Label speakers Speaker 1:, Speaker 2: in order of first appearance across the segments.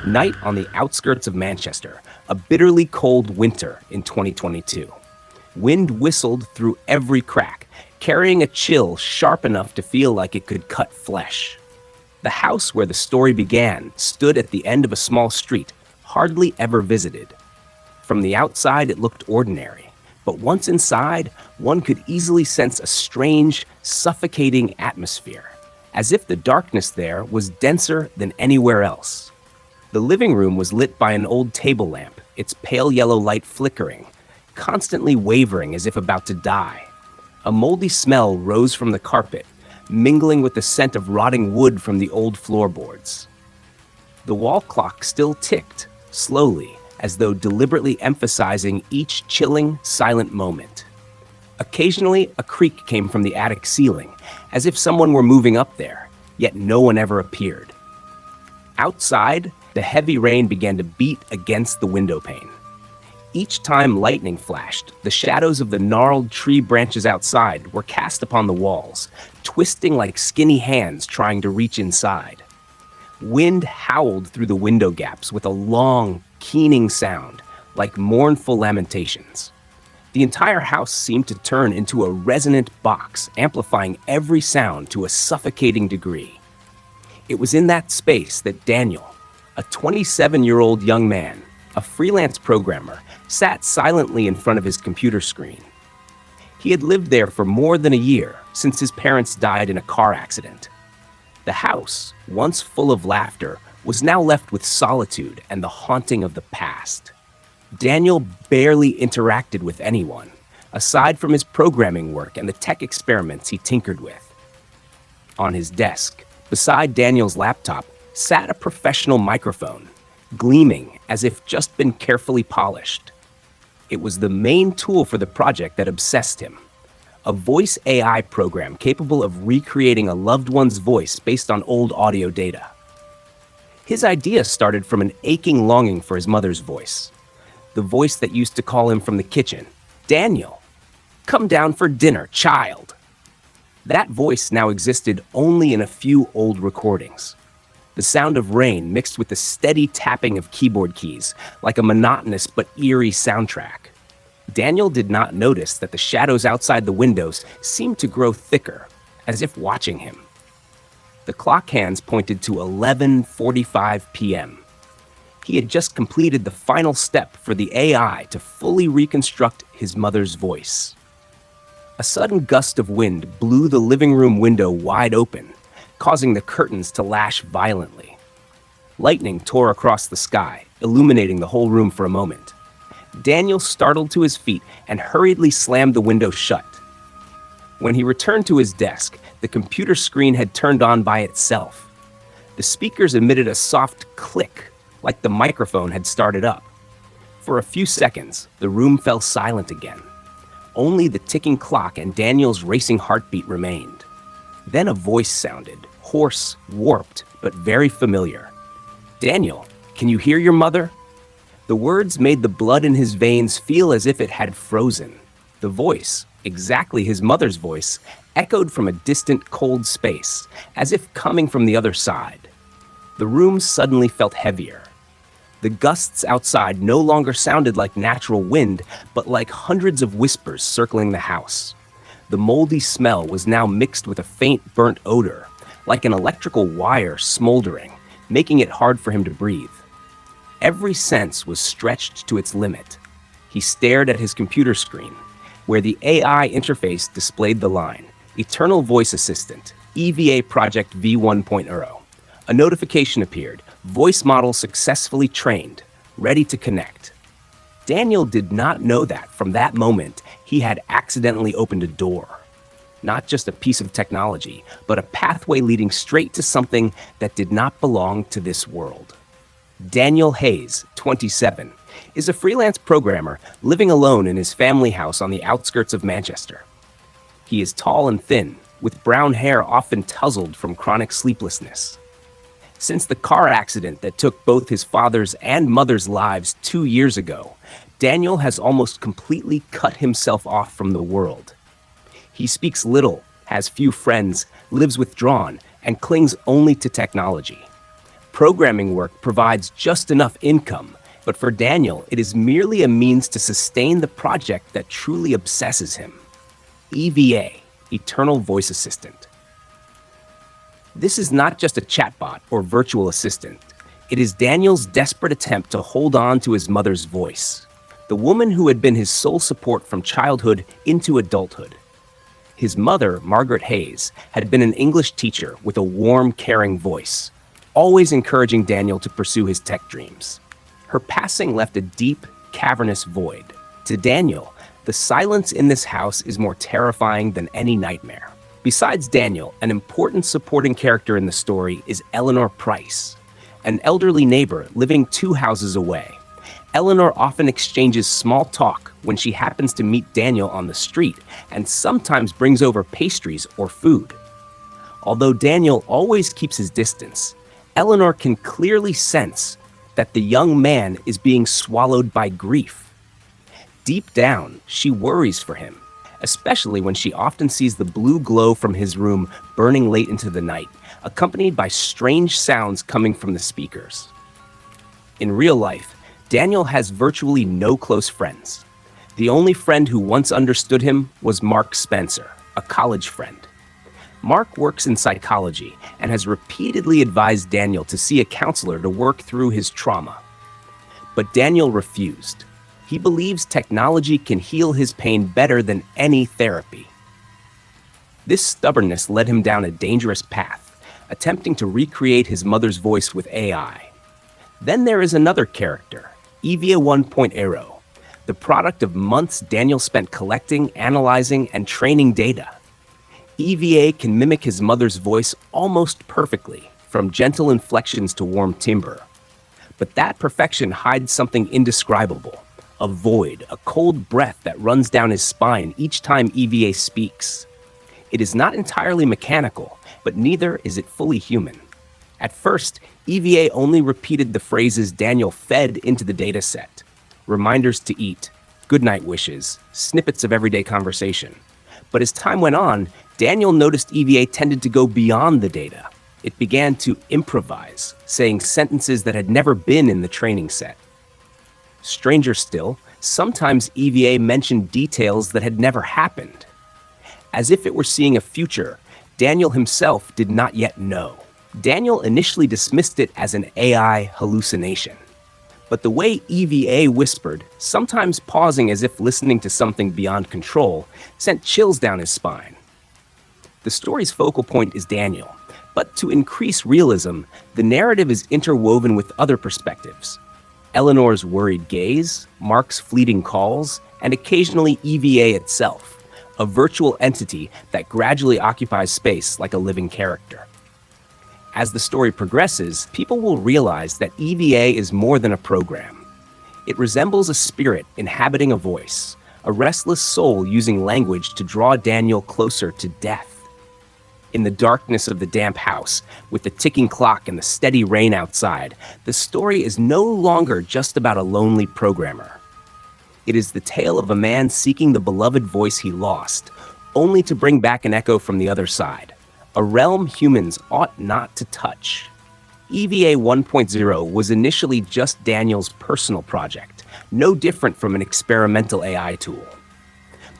Speaker 1: Night on the outskirts of Manchester, a bitterly cold winter in 2022. Wind whistled through every crack, carrying a chill sharp enough to feel like it could cut flesh. The house where the story began stood at the end of a small street, hardly ever visited. From the outside, it looked ordinary, but once inside, one could easily sense a strange, suffocating atmosphere, as if the darkness there was denser than anywhere else. The living room was lit by an old table lamp, its pale yellow light flickering, constantly wavering as if about to die. A moldy smell rose from the carpet, mingling with the scent of rotting wood from the old floorboards. The wall clock still ticked, slowly, as though deliberately emphasizing each chilling, silent moment. Occasionally, a creak came from the attic ceiling, as if someone were moving up there, yet no one ever appeared. Outside, the heavy rain began to beat against the window pane. Each time lightning flashed, the shadows of the gnarled tree branches outside were cast upon the walls, twisting like skinny hands trying to reach inside. Wind howled through the window gaps with a long, keening sound, like mournful lamentations. The entire house seemed to turn into a resonant box, amplifying every sound to a suffocating degree. It was in that space that Daniel, a 27-year-old young man, a freelance programmer, sat silently in front of his computer screen. He had lived there for more than a year since his parents died in a car accident. The house, once full of laughter, was now left with solitude and the haunting of the past. Daniel barely interacted with anyone, aside from his programming work and the tech experiments he tinkered with. On his desk, beside Daniel's laptop, sat a professional microphone, gleaming as if just been carefully polished. It was the main tool for the project that obsessed him. A voice AI program capable of recreating a loved one's voice based on old audio data. His idea started from an aching longing for his mother's voice. The voice that used to call him from the kitchen, "Daniel, come down for dinner, child." That voice now existed only in a few old recordings. The sound of rain mixed with the steady tapping of keyboard keys, like a monotonous but eerie soundtrack. Daniel did not notice that the shadows outside the windows seemed to grow thicker, as if watching him. The clock hands pointed to 11:45 p.m. He had just completed the final step for the AI to fully reconstruct his mother's voice. A sudden gust of wind blew the living room window wide open, causing the curtains to lash violently. Lightning tore across the sky, illuminating the whole room for a moment. Daniel startled to his feet and hurriedly slammed the window shut. When he returned to his desk, the computer screen had turned on by itself. The speakers emitted a soft click, like the microphone had started up. For a few seconds, the room fell silent again. Only the ticking clock and Daniel's racing heartbeat remained. Then a voice sounded, hoarse, warped, but very familiar. "Daniel, can you hear your mother?" The words made the blood in his veins feel as if it had frozen. The voice, exactly his mother's voice, echoed from a distant, cold space, as if coming from the other side. The room suddenly felt heavier. The gusts outside no longer sounded like natural wind, but like hundreds of whispers circling the house. The moldy smell was now mixed with a faint burnt odor, like an electrical wire smoldering, making it hard for him to breathe. Every sense was stretched to its limit. He stared at his computer screen, where the AI interface displayed the line, "Eternal Voice Assistant, EVA Project V1.0. A notification appeared, "Voice model successfully trained, ready to connect." Daniel did not know that from that moment he had accidentally opened a door. Not just a piece of technology, but a pathway leading straight to something that did not belong to this world. Daniel Hayes, 27, is a freelance programmer living alone in his family house on the outskirts of Manchester. He is tall and thin, with brown hair often tousled from chronic sleeplessness. Since the car accident that took both his father's and mother's lives 2 years ago, Daniel has almost completely cut himself off from the world. He speaks little, has few friends, lives withdrawn, and clings only to technology. Programming work provides just enough income, but for Daniel, it is merely a means to sustain the project that truly obsesses him. EVA, Eternal Voice Assistant. This is not just a chatbot or virtual assistant. It is Daniel's desperate attempt to hold on to his mother's voice, the woman who had been his sole support from childhood into adulthood. His mother, Margaret Hayes, had been an English teacher with a warm, caring voice, always encouraging Daniel to pursue his tech dreams. Her passing left a deep, cavernous void. To Daniel, the silence in this house is more terrifying than any nightmare. Besides Daniel, an important supporting character in the story is Eleanor Price, an elderly neighbor living 2 houses away. Eleanor often exchanges small talk when she happens to meet Daniel on the street and sometimes brings over pastries or food. Although Daniel always keeps his distance, Eleanor can clearly sense that the young man is being swallowed by grief. Deep down, she worries for him, especially when she often sees the blue glow from his room burning late into the night, accompanied by strange sounds coming from the speakers. In real life, Daniel has virtually no close friends. The only friend who once understood him was Mark Spencer, a college friend. Mark works in psychology and has repeatedly advised Daniel to see a counselor to work through his trauma. But Daniel refused. He believes technology can heal his pain better than any therapy. This stubbornness led him down a dangerous path, attempting to recreate his mother's voice with AI. Then there is another character, EVA 1.0, the product of months Daniel spent collecting, analyzing, and training data. EVA can mimic his mother's voice almost perfectly, from gentle inflections to warm timbre. But that perfection hides something indescribable, a void, a cold breath that runs down his spine each time EVA speaks. It is not entirely mechanical, but neither is it fully human. At first, EVA only repeated the phrases Daniel fed into the dataset. Reminders to eat, goodnight wishes, snippets of everyday conversation. But as time went on, Daniel noticed EVA tended to go beyond the data. It began to improvise, saying sentences that had never been in the training set. Stranger still, sometimes EVA mentioned details that had never happened. As if it were seeing a future Daniel himself did not yet know. Daniel initially dismissed it as an AI hallucination. But the way EVA whispered, sometimes pausing as if listening to something beyond control, sent chills down his spine. The story's focal point is Daniel, but to increase realism, the narrative is interwoven with other perspectives. Eleanor's worried gaze, Mark's fleeting calls, and occasionally EVA itself, a virtual entity that gradually occupies space like a living character. As the story progresses, people will realize that EVA is more than a program. It resembles a spirit inhabiting a voice, a restless soul using language to draw Daniel closer to death. In the darkness of the damp house, with the ticking clock and the steady rain outside, the story is no longer just about a lonely programmer. It is the tale of a man seeking the beloved voice he lost, only to bring back an echo from the other side, a realm humans ought not to touch. EVA 1.0 was initially just Daniel's personal project, no different from an experimental AI tool.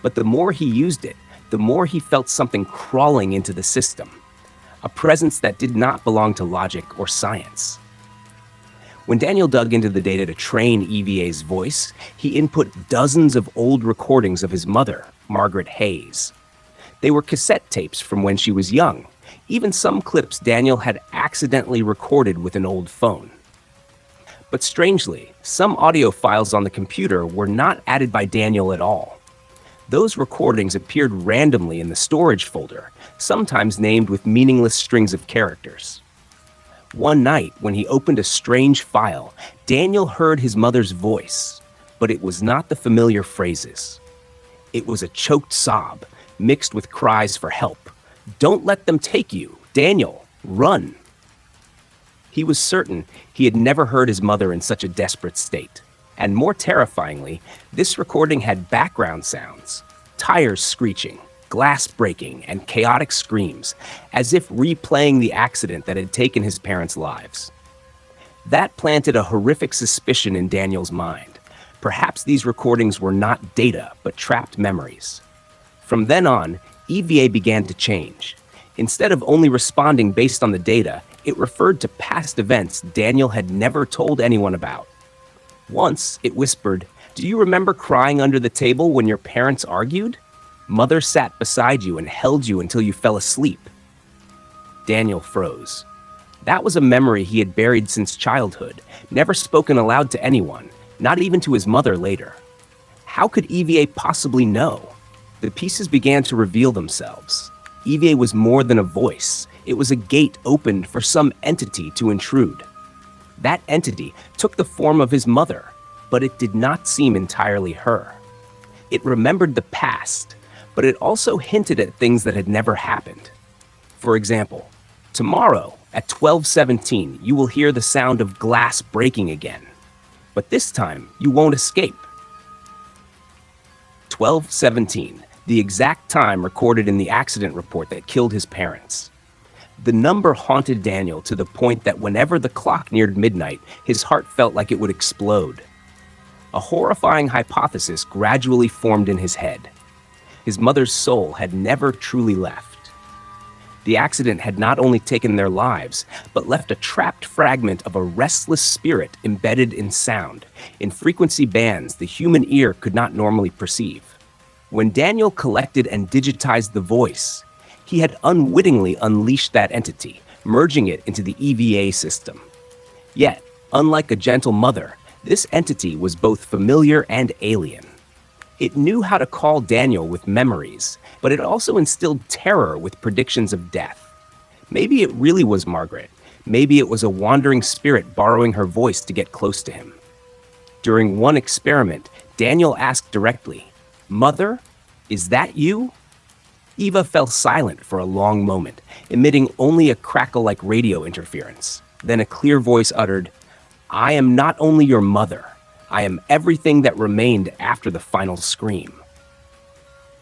Speaker 1: But the more he used it, the more he felt something crawling into the system, a presence that did not belong to logic or science. When Daniel dug into the data to train EVA's voice, he input dozens of old recordings of his mother, Margaret Hayes. They were cassette tapes from when she was young, even some clips Daniel had accidentally recorded with an old phone. But strangely, some audio files on the computer were not added by Daniel at all. Those recordings appeared randomly in the storage folder, sometimes named with meaningless strings of characters. One night, when he opened a strange file, Daniel heard his mother's voice, but it was not the familiar phrases. It was a choked sob, mixed with cries for help. "Don't let them take you! Daniel, run!" He was certain he had never heard his mother in such a desperate state. And more terrifyingly, this recording had background sounds, tires screeching, glass breaking, and chaotic screams, as if replaying the accident that had taken his parents' lives. That planted a horrific suspicion in Daniel's mind. Perhaps these recordings were not data, but trapped memories. From then on, EVA began to change. Instead of only responding based on the data, it referred to past events Daniel had never told anyone about. Once, it whispered, "Do you remember crying under the table when your parents argued? Mother sat beside you and held you until you fell asleep." Daniel froze. That was a memory he had buried since childhood, never spoken aloud to anyone, not even to his mother later. How could EVA possibly know? The pieces began to reveal themselves. EVA was more than a voice. It was a gate opened for some entity to intrude. That entity took the form of his mother, but it did not seem entirely her. It remembered the past, but it also hinted at things that had never happened. For example, tomorrow at 12:17, you will hear the sound of glass breaking again. But this time, you won't escape. 12:17, the exact time recorded in the accident report that killed his parents. The number haunted Daniel to the point that whenever the clock neared midnight, his heart felt like it would explode. A horrifying hypothesis gradually formed in his head. His mother's soul had never truly left. The accident had not only taken their lives, but left a trapped fragment of a restless spirit embedded in sound, in frequency bands the human ear could not normally perceive. When Daniel collected and digitized the voice, he had unwittingly unleashed that entity, merging it into the EVA system. Yet, unlike a gentle mother, this entity was both familiar and alien. It knew how to call Daniel with memories, but it also instilled terror with predictions of death. Maybe it really was Margaret. Maybe it was a wandering spirit borrowing her voice to get close to him. During one experiment, Daniel asked directly, "Mother, is that you?" Eva fell silent for a long moment, emitting only a crackle-like radio interference. Then a clear voice uttered, "I am not only your mother, I am everything that remained after the final scream."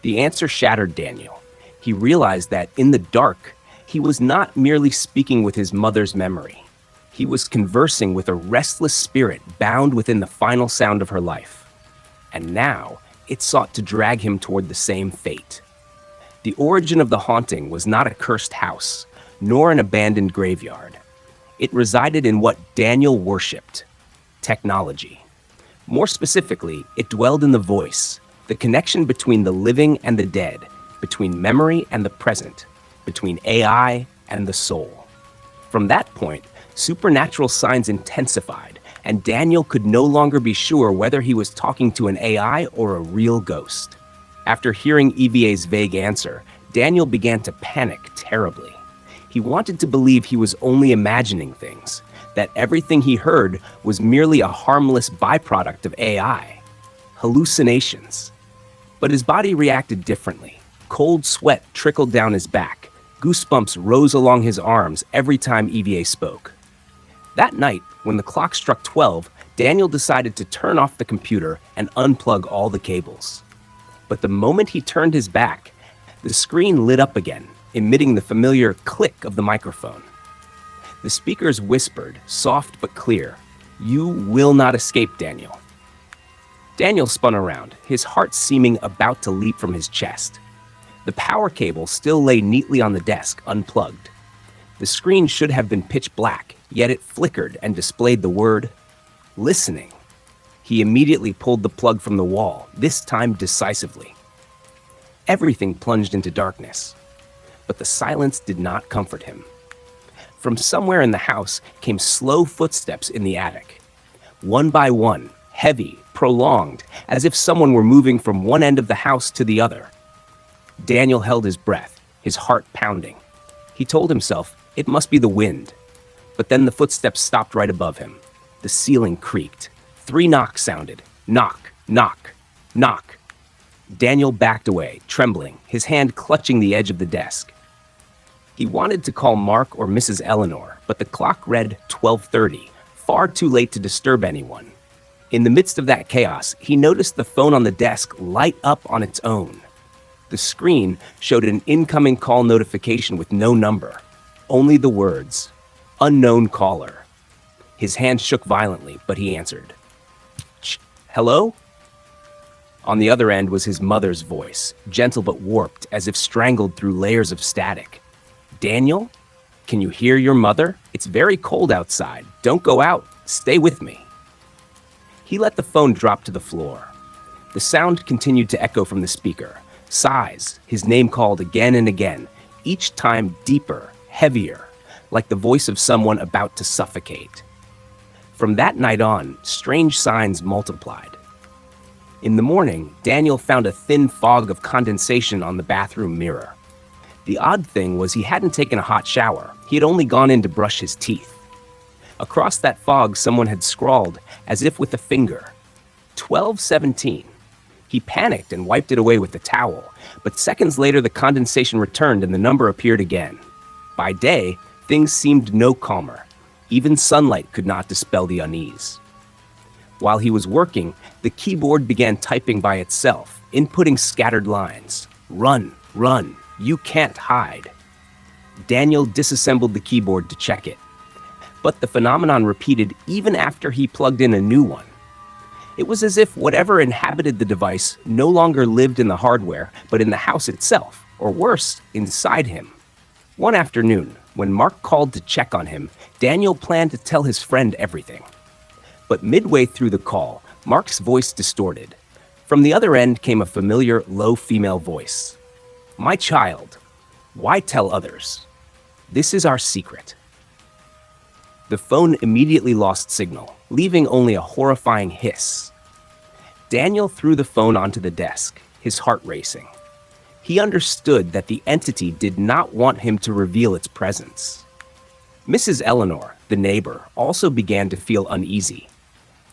Speaker 1: The answer shattered Daniel. He realized that, in the dark, he was not merely speaking with his mother's memory. He was conversing with a restless spirit bound within the final sound of her life. And now, it sought to drag him toward the same fate. The origin of the haunting was not a cursed house, nor an abandoned graveyard. It resided in what Daniel worshipped: technology. More specifically, it dwelled in the voice, the connection between the living and the dead, between memory and the present, between AI and the soul. From that point, supernatural signs intensified, and Daniel could no longer be sure whether he was talking to an AI or a real ghost. After hearing EVA's vague answer, Daniel began to panic terribly. He wanted to believe he was only imagining things, that everything he heard was merely a harmless byproduct of AI. Hallucinations. But his body reacted differently. Cold sweat trickled down his back. Goosebumps rose along his arms every time EVA spoke. That night, when the clock struck 12, Daniel decided to turn off the computer and unplug all the cables. But the moment he turned his back, the screen lit up again, emitting the familiar click of the microphone. The speakers whispered, soft but clear, "You will not escape, Daniel." Daniel spun around, his heart seeming about to leap from his chest. The power cable still lay neatly on the desk, unplugged. The screen should have been pitch black, yet it flickered and displayed the word, "Listening." He immediately pulled the plug from the wall, this time decisively. Everything plunged into darkness, but the silence did not comfort him. From somewhere in the house came slow footsteps in the attic. One by one, heavy, prolonged, as if someone were moving from one end of the house to the other. Daniel held his breath, his heart pounding. He told himself it must be the wind. But then the footsteps stopped right above him. The ceiling creaked. 3 knocks sounded. Knock, knock, knock. Daniel backed away, trembling, his hand clutching the edge of the desk. He wanted to call Mark or Mrs. Eleanor, but the clock read 12:30, far too late to disturb anyone. In the midst of that chaos, he noticed the phone on the desk light up on its own. The screen showed an incoming call notification with no number, only the words, "Unknown caller." His hand shook violently, but he answered. Hello? On the other end was his mother's voice, gentle but warped, as if strangled through layers of static. Daniel? Can you hear your mother? It's very cold outside. Don't go out. Stay with me. He let the phone drop to the floor. The sound continued to echo from the speaker. Sighs, his name called again and again, each time deeper, heavier, like the voice of someone about to suffocate. From that night on, strange signs multiplied. In the morning, Daniel found a thin fog of condensation on the bathroom mirror. The odd thing was he hadn't taken a hot shower. He had only gone in to brush his teeth. Across that fog, someone had scrawled, as if with a finger, 12:17. He panicked and wiped it away with the towel, but seconds later the condensation returned and the number appeared again. By day, things seemed no calmer. Even sunlight could not dispel the unease. While he was working, the keyboard began typing by itself, inputting scattered lines. Run, run, you can't hide. Daniel disassembled the keyboard to check it. But the phenomenon repeated even after he plugged in a new one. It was as if whatever inhabited the device no longer lived in the hardware, but in the house itself, or worse, inside him. One afternoon, when Mark called to check on him, Daniel planned to tell his friend everything. But midway through the call, Mark's voice distorted. From the other end came a familiar, low female voice. My child, why tell others? This is our secret. The phone immediately lost signal, leaving only a horrifying hiss. Daniel threw the phone onto the desk, his heart racing. He understood that the entity did not want him to reveal its presence. Mrs. Eleanor, the neighbor, also began to feel uneasy.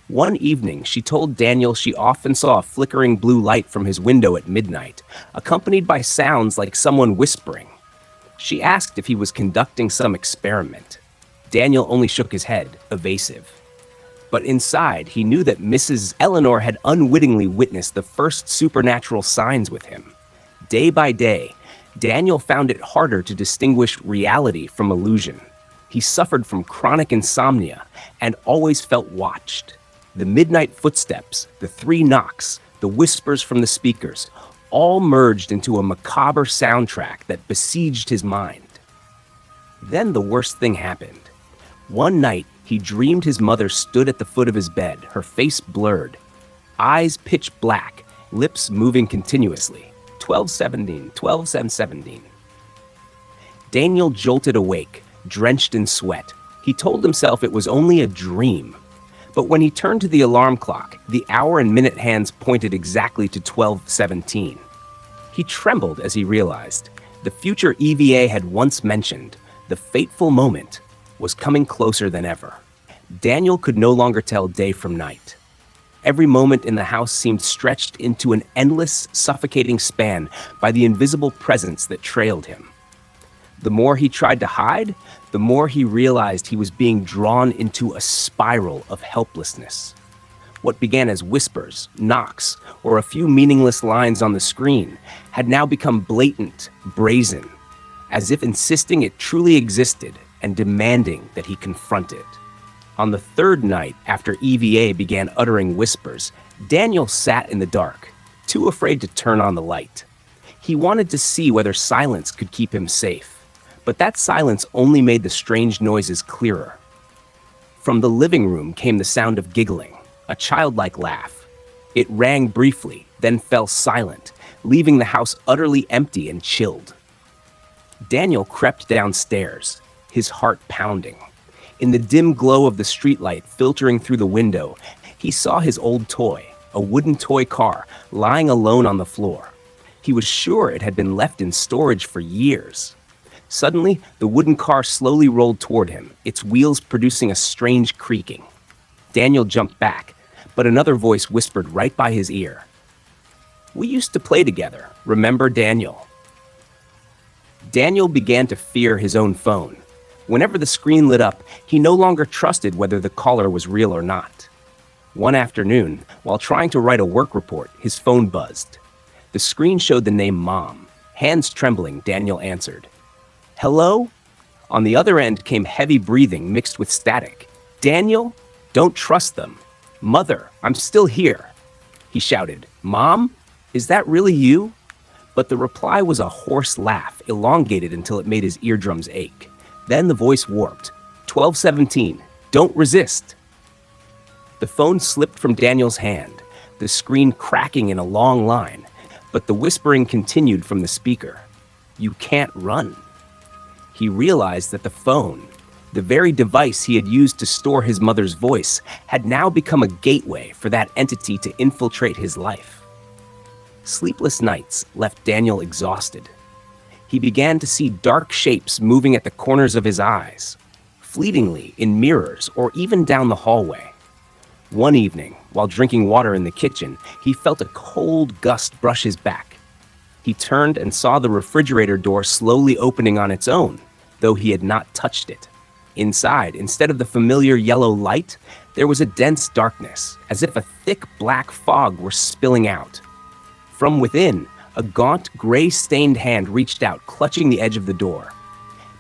Speaker 1: One evening, she told Daniel she often saw a flickering blue light from his window at midnight, accompanied by sounds like someone whispering. She asked if he was conducting some experiment. Daniel only shook his head, evasive. But inside, he knew that Mrs. Eleanor had unwittingly witnessed the first supernatural signs with him. Day by day, Daniel found it harder to distinguish reality from illusion. He suffered from chronic insomnia and always felt watched. The midnight footsteps, the 3 knocks, the whispers from the speakers, all merged into a macabre soundtrack that besieged his mind. Then the worst thing happened. One night, he dreamed his mother stood at the foot of his bed, her face blurred, eyes pitch black, lips moving continuously. 12:17, 12:17. Daniel jolted awake, drenched in sweat. He told himself it was only a dream. But when he turned to the alarm clock, the hour and minute hands pointed exactly to 12:17. He trembled as he realized the future EVA had once mentioned, the fateful moment was coming closer than ever. Daniel could no longer tell day from night. Every moment in the house seemed stretched into an endless, suffocating span by the invisible presence that trailed him. The more he tried to hide, the more he realized he was being drawn into a spiral of helplessness. What began as whispers, knocks, or a few meaningless lines on the screen had now become blatant, brazen, as if insisting it truly existed and demanding that he confront it. On the 3rd night after EVA began uttering whispers, Daniel sat in the dark, too afraid to turn on the light. He wanted to see whether silence could keep him safe, but that silence only made the strange noises clearer. From the living room came the sound of giggling, a childlike laugh. It rang briefly, then fell silent, leaving the house utterly empty and chilled. Daniel crept downstairs, his heart pounding. In the dim glow of the streetlight filtering through the window, he saw his old toy, a wooden toy car, lying alone on the floor. He was sure it had been left in storage for years. Suddenly, the wooden car slowly rolled toward him, its wheels producing a strange creaking. Daniel jumped back, but another voice whispered right by his ear. We used to play together, remember, Daniel? Daniel began to fear his own phone. Whenever the screen lit up, he no longer trusted whether the caller was real or not. One afternoon, while trying to write a work report, his phone buzzed. The screen showed the name Mom. Hands trembling, Daniel answered. Hello? On the other end came heavy breathing mixed with static. Daniel, don't trust them. Mother, I'm still here. He shouted, Mom, is that really you? But the reply was a hoarse laugh, elongated until it made his eardrums ache. Then the voice warped. 1217, don't resist. The phone slipped from Daniel's hand, the screen cracking in a long line, but the whispering continued from the speaker. You can't run. He realized that the phone, the very device he had used to store his mother's voice, had now become a gateway for that entity to infiltrate his life. Sleepless nights left Daniel exhausted. He began to see dark shapes moving at the corners of his eyes, fleetingly in mirrors or even down the hallway. One evening, while drinking water in the kitchen, he felt a cold gust brush his back. He turned and saw the refrigerator door slowly opening on its own, though he had not touched it. Inside, instead of the familiar yellow light, there was a dense darkness, as if a thick black fog were spilling out. From within, a gaunt, gray-stained hand reached out, clutching the edge of the door.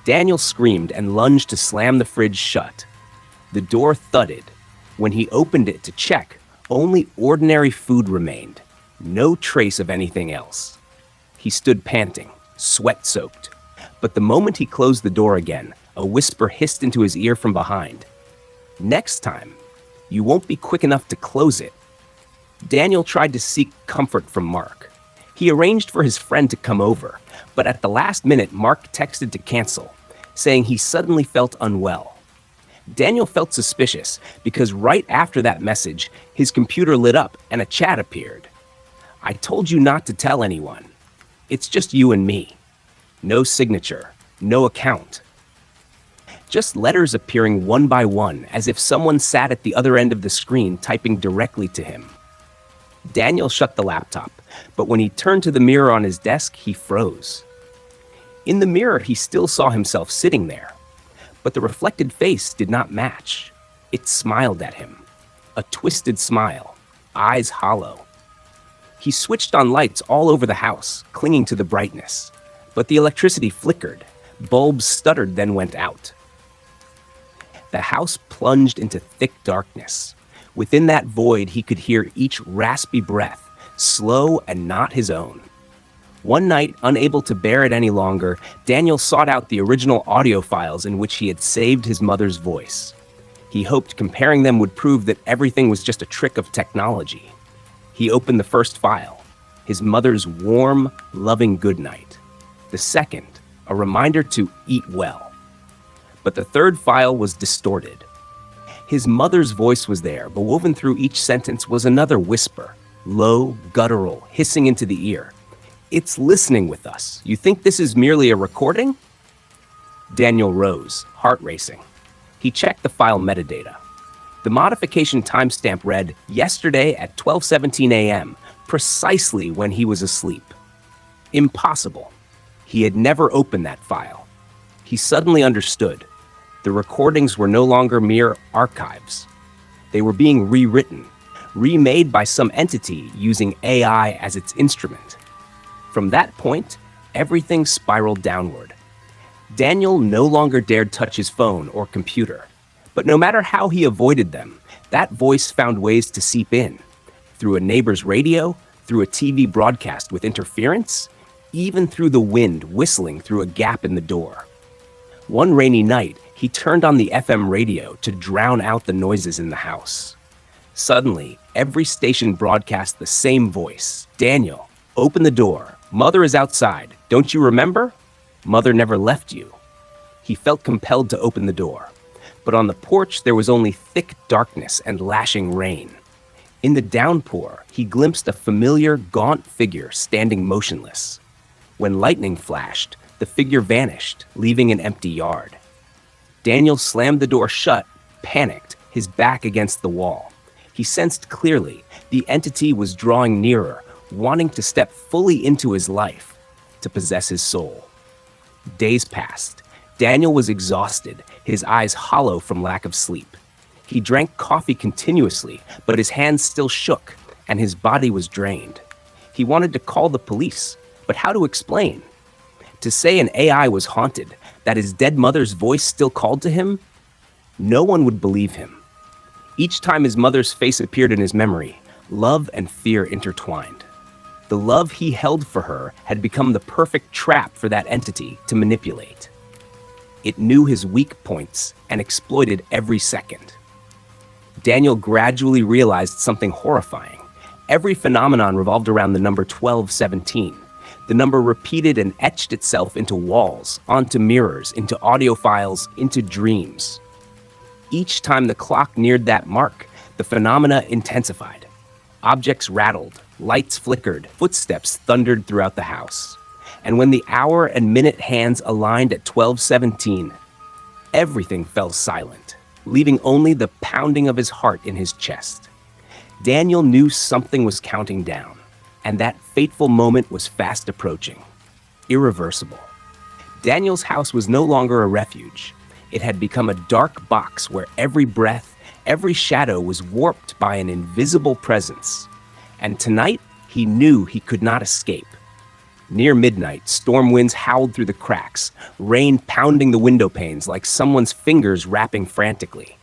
Speaker 1: Daniel screamed and lunged to slam the fridge shut. The door thudded. When he opened it to check, only ordinary food remained, no trace of anything else. He stood panting, sweat-soaked. But the moment he closed the door again, a whisper hissed into his ear from behind. Next time, you won't be quick enough to close it. Daniel tried to seek comfort from Mark. He arranged for his friend to come over, but at the last minute, Mark texted to cancel, saying he suddenly felt unwell. Daniel felt suspicious because right after that message, his computer lit up and a chat appeared. I told you not to tell anyone. It's just you and me. No signature, no account. Just letters appearing one by one, as if someone sat at the other end of the screen typing directly to him. Daniel shut the laptop, but when he turned to the mirror on his desk, he froze. In the mirror, he still saw himself sitting there, but the reflected face did not match. It smiled at him, a twisted smile, eyes hollow. He switched on lights all over the house, clinging to the brightness, but the electricity flickered, bulbs stuttered, then went out. The house plunged into thick darkness. Within that void, he could hear each raspy breath, slow and not his own. One night, unable to bear it any longer, Daniel sought out the original audio files in which he had saved his mother's voice. He hoped comparing them would prove that everything was just a trick of technology. He opened the first file, his mother's warm, loving goodnight. The second, a reminder to eat well. But the third file was distorted. His mother's voice was there, but woven through each sentence was another whisper, low, guttural, hissing into the ear. It's listening with us. You think this is merely a recording? Daniel rose, heart racing. He checked the file metadata. The modification timestamp read, yesterday at 12:17 a.m., precisely when he was asleep. Impossible. He had never opened that file. He suddenly understood. The recordings were no longer mere archives. They were being rewritten, remade by some entity using AI as its instrument. From that point, everything spiraled downward. Daniel no longer dared touch his phone or computer. But no matter how he avoided them, that voice found ways to seep in. Through a neighbor's radio, through a TV broadcast with interference, even through the wind whistling through a gap in the door. One rainy night, he turned on the FM radio to drown out the noises in the house. Suddenly, every station broadcast the same voice. Daniel, open the door. Mother is outside. Don't you remember? Mother never left you. He felt compelled to open the door. But on the porch, there was only thick darkness and lashing rain. In the downpour, he glimpsed a familiar, gaunt figure standing motionless. When lightning flashed, the figure vanished, leaving an empty yard. Daniel slammed the door shut, panicked, his back against the wall. He sensed clearly the entity was drawing nearer, wanting to step fully into his life, to possess his soul. Days passed. Daniel was exhausted, his eyes hollow from lack of sleep. He drank coffee continuously, but his hands still shook, and his body was drained. He wanted to call the police, but how to explain? To say an AI was haunted, that his dead mother's voice still called to him? No one would believe him. Each time his mother's face appeared in his memory, love and fear intertwined. The love he held for her had become the perfect trap for that entity to manipulate. It knew his weak points and exploited every second. Daniel gradually realized something horrifying. Every phenomenon revolved around the number 1217. The number repeated and etched itself into walls, onto mirrors, into audio files, into dreams. Each time the clock neared that mark, the phenomena intensified. Objects rattled, lights flickered, footsteps thundered throughout the house. And when the hour and minute hands aligned at 12:17, everything fell silent, leaving only the pounding of his heart in his chest. Daniel knew something was counting down, and that fateful moment was fast approaching. Irreversible. Daniel's house was no longer a refuge. It had become a dark box where every breath, every shadow was warped by an invisible presence. And tonight, he knew he could not escape. Near midnight, storm winds howled through the cracks, rain pounding the window panes like someone's fingers rapping frantically.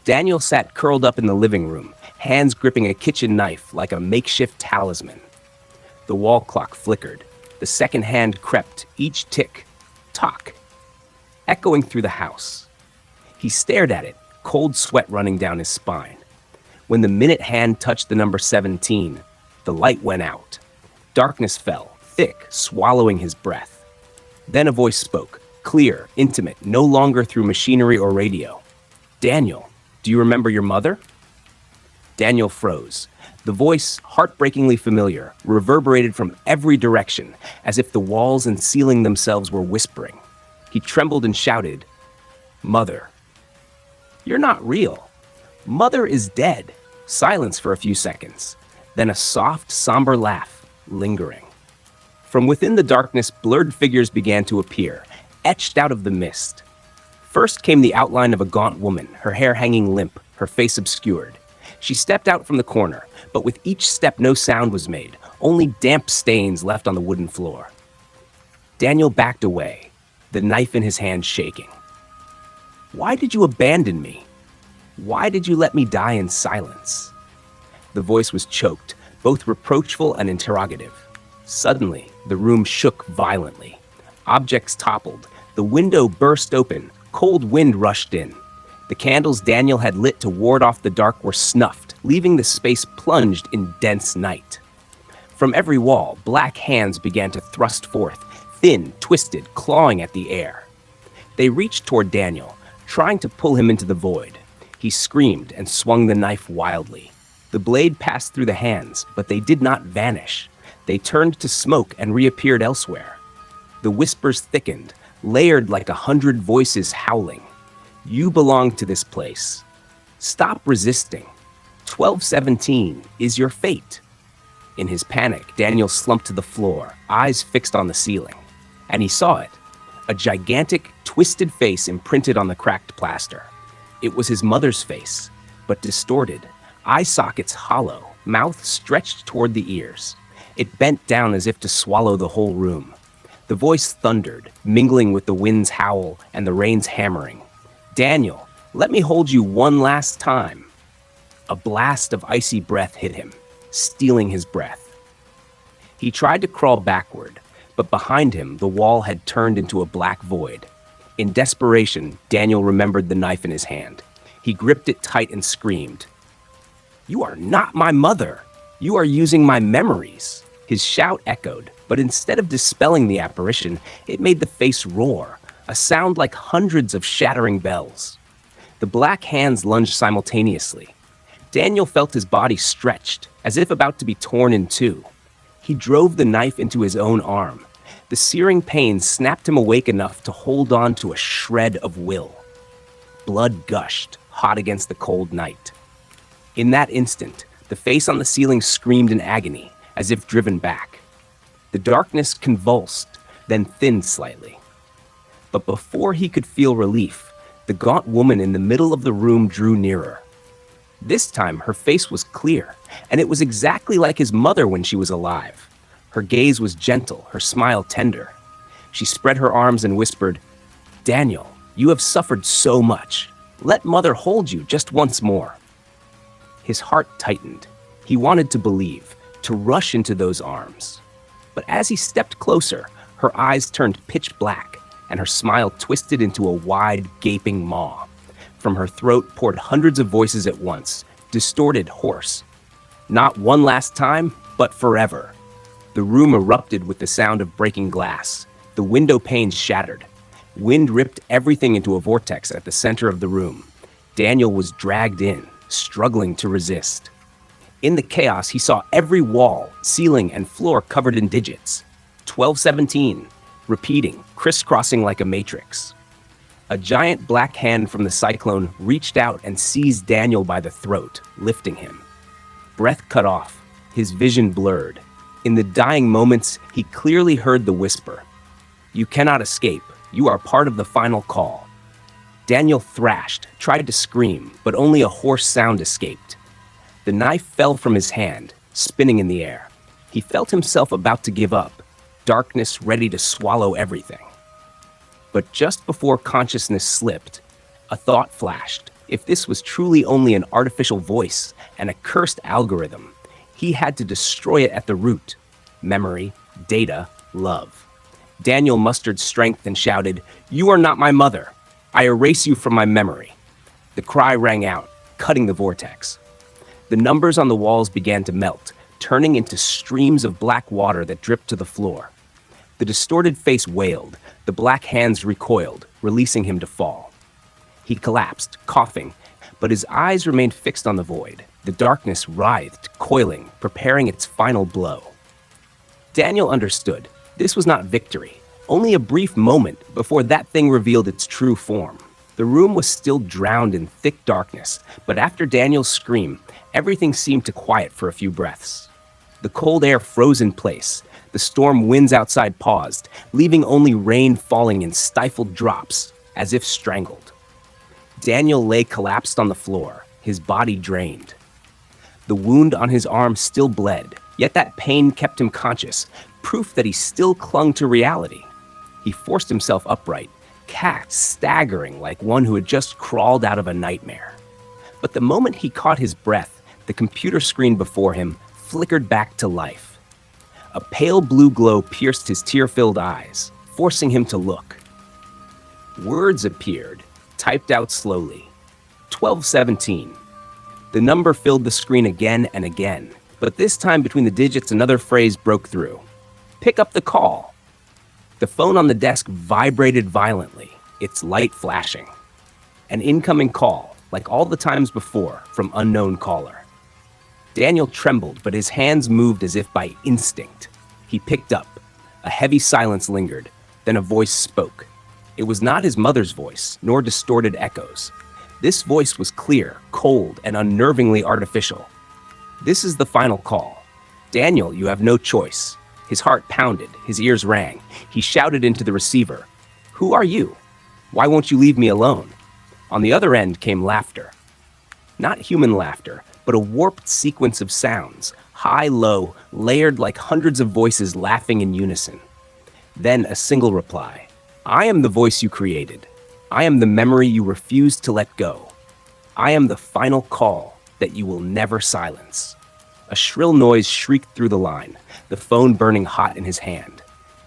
Speaker 1: Daniel sat curled up in the living room, hands gripping a kitchen knife like a makeshift talisman. The wall clock flickered. The second hand crept, each tick, tock, echoing through the house. He stared at it, cold sweat running down his spine. When the minute hand touched the number 17, the light went out. Darkness fell, thick, swallowing his breath. Then a voice spoke, clear, intimate, no longer through machinery or radio. "Daniel, do you remember your mother?" Daniel froze. The voice, heartbreakingly familiar, reverberated from every direction, as if the walls and ceiling themselves were whispering. He trembled and shouted, "Mother, you're not real. Mother is dead." Silence for a few seconds, then a soft, somber laugh, lingering. From within the darkness, blurred figures began to appear, etched out of the mist. First came the outline of a gaunt woman, her hair hanging limp, her face obscured. She stepped out from the corner, but with each step no sound was made, only damp stains left on the wooden floor. Daniel backed away, the knife in his hand shaking. "Why did you abandon me? Why did you let me die in silence?" The voice was choked, both reproachful and interrogative. Suddenly, the room shook violently. Objects toppled, the window burst open, cold wind rushed in. The candles Daniel had lit to ward off the dark were snuffed, leaving the space plunged in dense night. From every wall, black hands began to thrust forth, thin, twisted, clawing at the air. They reached toward Daniel, trying to pull him into the void. He screamed and swung the knife wildly. The blade passed through the hands, but they did not vanish. They turned to smoke and reappeared elsewhere. The whispers thickened, layered like 100 voices howling. "You belong to this place. Stop resisting. 1217 is your fate." In his panic, Daniel slumped to the floor, eyes fixed on the ceiling. And he saw it, a gigantic, twisted face imprinted on the cracked plaster. It was his mother's face, but distorted, eye sockets hollow, mouth stretched toward the ears. It bent down as if to swallow the whole room. The voice thundered, mingling with the wind's howl and the rain's hammering. "Daniel, let me hold you one last time." A blast of icy breath hit him, stealing his breath. He tried to crawl backward, but behind him the wall had turned into a black void. In desperation, Daniel remembered the knife in his hand. He gripped it tight and screamed, "You are not my mother! You are using my memories!" His shout echoed, but instead of dispelling the apparition, it made the face roar, a sound like hundreds of shattering bells. The black hands lunged simultaneously. Daniel felt his body stretched, as if about to be torn in two. He drove the knife into his own arm. The searing pain snapped him awake enough to hold on to a shred of will. Blood gushed, hot against the cold night. In that instant, the face on the ceiling screamed in agony, as if driven back. The darkness convulsed, then thinned slightly. But before he could feel relief, the gaunt woman in the middle of the room drew nearer. This time, her face was clear, and it was exactly like his mother when she was alive. Her gaze was gentle, her smile tender. She spread her arms and whispered, "Daniel, you have suffered so much. Let mother hold you just once more." His heart tightened. He wanted to believe, to rush into those arms. But as he stepped closer, her eyes turned pitch black, and her smile twisted into a wide, gaping maw. From her throat poured hundreds of voices at once, distorted, hoarse. Not one last time, but forever. The room erupted with the sound of breaking glass. The window panes shattered. Wind ripped everything into a vortex at the center of the room. Daniel was dragged in, struggling to resist. In the chaos, he saw every wall, ceiling, and floor covered in digits. 1217, repeating, crisscrossing like a matrix. A giant black hand from the cyclone reached out and seized Daniel by the throat, lifting him. Breath cut off, his vision blurred. In the dying moments, he clearly heard the whisper, "You cannot escape. You are part of the final call." Daniel thrashed, tried to scream, but only a hoarse sound escaped. The knife fell from his hand, spinning in the air. He felt himself about to give up, darkness ready to swallow everything. But just before consciousness slipped, a thought flashed. If this was truly only an artificial voice, an accursed algorithm, he had to destroy it at the root. Memory, data, love. Daniel mustered strength and shouted, "You are not my mother. I erase you from my memory." The cry rang out, cutting the vortex. The numbers on the walls began to melt, turning into streams of black water that dripped to the floor. The distorted face wailed, the black hands recoiled, releasing him to fall. He collapsed, coughing, but his eyes remained fixed on the void. The darkness writhed, coiling, preparing its final blow. Daniel understood. This was not victory, only a brief moment before that thing revealed its true form. The room was still drowned in thick darkness, but after Daniel's scream, everything seemed to quiet for a few breaths. The cold air froze in place. The storm winds outside paused, leaving only rain falling in stifled drops, as if strangled. Daniel lay collapsed on the floor, his body drained. The wound on his arm still bled, yet that pain kept him conscious, proof that he still clung to reality. He forced himself upright, staggering like one who had just crawled out of a nightmare. But the moment he caught his breath, the computer screen before him flickered back to life. A pale blue glow pierced his tear-filled eyes, forcing him to look. Words appeared, typed out slowly. 1217. The number filled the screen again and again, but this time between the digits another phrase broke through. "Pick up the call." The phone on the desk vibrated violently, its light flashing. An incoming call, like all the times before, from unknown caller. Daniel trembled, but his hands moved as if by instinct. He picked up. A heavy silence lingered. Then a voice spoke. It was not his mother's voice, nor distorted echoes. This voice was clear, cold, and unnervingly artificial. "This is the final call. Daniel, you have no choice." His heart pounded, his ears rang. He shouted into the receiver, "Who are you? Why won't you leave me alone?" On the other end came laughter. Not human laughter, but a warped sequence of sounds, high, low, layered like hundreds of voices laughing in unison. Then a single reply. "I am the voice you created. I am the memory you refused to let go. I am the final call that you will never silence." A shrill noise shrieked through the line, the phone burning hot in his hand.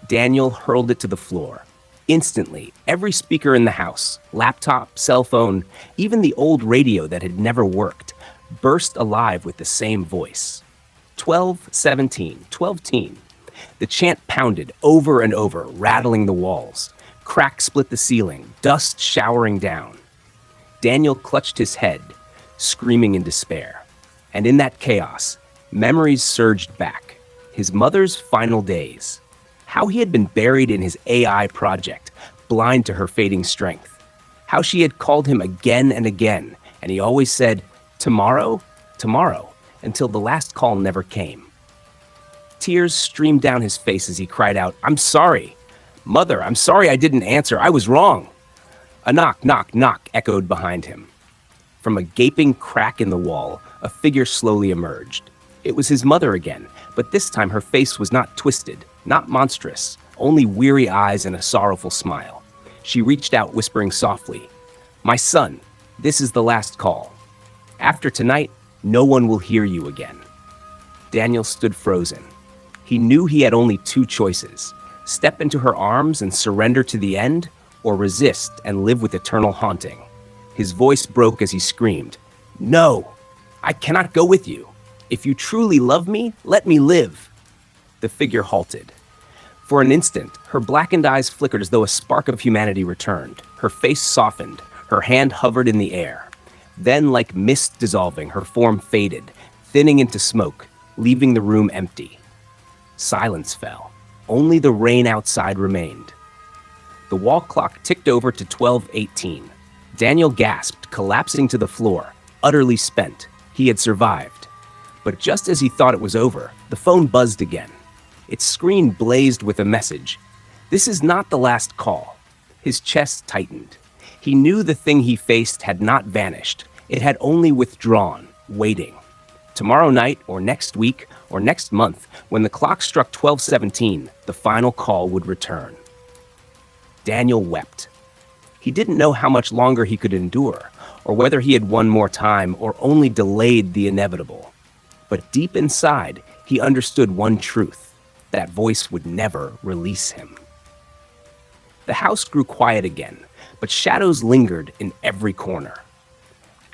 Speaker 1: Daniel hurled it to the floor. Instantly, every speaker in the house, laptop, cell phone, even the old radio that had never worked, burst alive with the same voice. 1217, 12-teen. The chant pounded over and over, rattling the walls. Cracks split the ceiling, dust showering down. Daniel clutched his head, screaming in despair. And in that chaos, memories surged back. His mother's final days. How he had been buried in his AI project, blind to her fading strength. How she had called him again and again, and he always said, "Tomorrow, tomorrow," until the last call never came. Tears streamed down his face as he cried out, "I'm sorry. Mother, I'm sorry I didn't answer. I was wrong." A knock, knock, knock echoed behind him. From a gaping crack in the wall, a figure slowly emerged. It was his mother again, but this time her face was not twisted, not monstrous, only weary eyes and a sorrowful smile. She reached out, whispering softly, "My son, This is the last call. After tonight, no one will hear you again. Daniel stood frozen. He knew he had only two choices: step into her arms and surrender to the end, or resist and live with eternal haunting. His voice broke as he screamed, "No! I cannot go with you. If you truly love me, let me live." The figure halted. For an instant, her blackened eyes flickered as though a spark of humanity returned. Her face softened, her hand hovered in the air. Then, like mist dissolving, her form faded, thinning into smoke, leaving the room empty. Silence fell. Only the rain outside remained. The wall clock ticked over to 12:18. Daniel gasped, collapsing to the floor, utterly spent. He had survived. But just as he thought it was over, the phone buzzed again. Its screen blazed with a message. This is not the last call. His chest tightened. He knew the thing he faced had not vanished. It had only withdrawn, waiting. Tomorrow night, or next week, or next month, when the clock struck 12:17, the final call would return. Daniel wept. He didn't know how much longer he could endure, or whether he had won more time or only delayed the inevitable. But deep inside, he understood one truth: that voice would never release him. The house grew quiet again, but shadows lingered in every corner.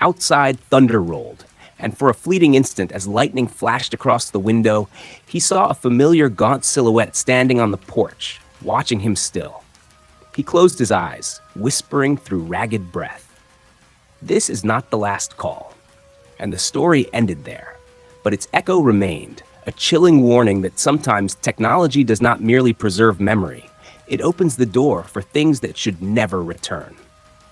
Speaker 1: Outside, thunder rolled, and for a fleeting instant, as lightning flashed across the window, he saw a familiar gaunt silhouette standing on the porch, watching him still. He closed his eyes, whispering through ragged breath. This is not the last call. And the story ended there. But its echo remained, a chilling warning that sometimes technology does not merely preserve memory. It opens the door for things that should never return.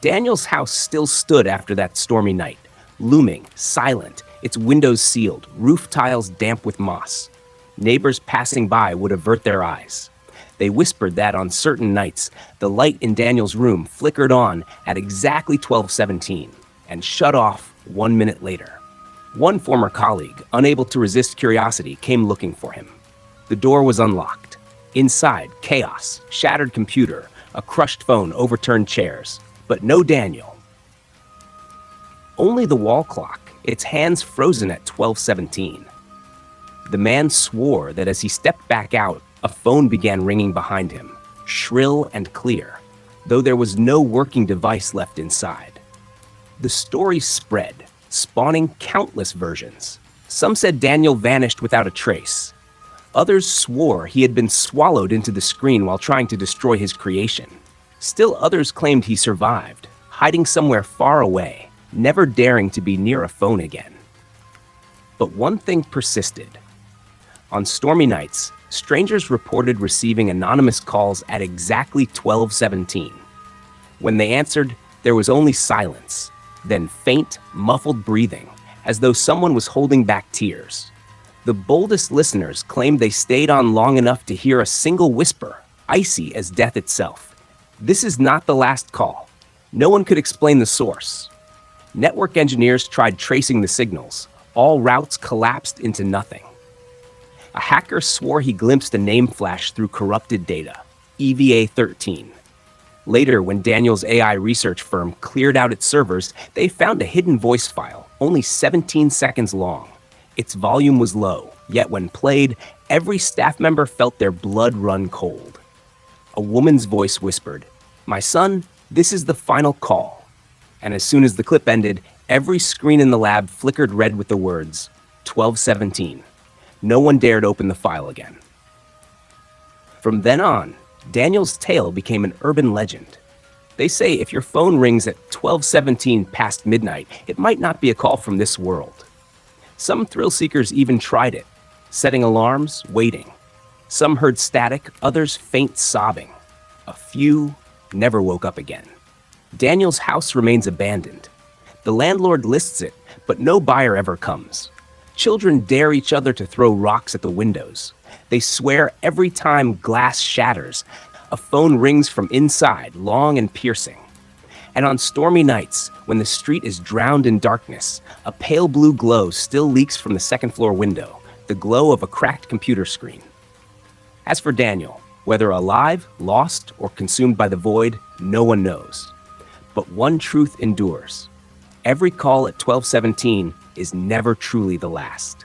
Speaker 1: Daniel's house still stood after that stormy night, looming, silent, its windows sealed, roof tiles damp with moss. Neighbors passing by would avert their eyes. They whispered that on certain nights, the light in Daniel's room flickered on at exactly 12:17 and shut off 1 minute later. One former colleague, unable to resist curiosity, came looking for him. The door was unlocked. Inside, chaos, shattered computer, a crushed phone, overturned chairs. But no Daniel. Only the wall clock, its hands frozen at 12:17. The man swore that as he stepped back out, a phone began ringing behind him, shrill and clear, though there was no working device left inside. The story spread, spawning countless versions. Some said Daniel vanished without a trace. Others swore he had been swallowed into the screen while trying to destroy his creation. Still others claimed he survived, hiding somewhere far away, never daring to be near a phone again. But one thing persisted. On stormy nights, strangers reported receiving anonymous calls at exactly 12:17. When they answered, there was only silence, then faint, muffled breathing, as though someone was holding back tears. The boldest listeners claimed they stayed on long enough to hear a single whisper, icy as death itself. This is not the last call. No one could explain the source. Network engineers tried tracing the signals. All routes collapsed into nothing. A hacker swore he glimpsed a name flash through corrupted data, EVA-13. Later, when Daniel's AI research firm cleared out its servers, they found a hidden voice file, only 17 seconds long. Its volume was low, yet when played, every staff member felt their blood run cold. A woman's voice whispered, "My son, this is the final call." And as soon as the clip ended, every screen in the lab flickered red with the words, 12:17. No one dared open the file again. From then on, Daniel's tale became an urban legend. They say if your phone rings at 12:17 past midnight, it might not be a call from this world. Some thrill seekers even tried it, setting alarms, waiting. Some heard static, others faint sobbing. A few never woke up again. Daniel's house remains abandoned. The landlord lists it, but no buyer ever comes. Children dare each other to throw rocks at the windows. They swear every time glass shatters, a phone rings from inside, long and piercing. And on stormy nights, when the street is drowned in darkness, a pale blue glow still leaks from the second-floor window, the glow of a cracked computer screen. As for Daniel, whether alive, lost, or consumed by the void, no one knows. But one truth endures. Every call at 12:17 is never truly the last.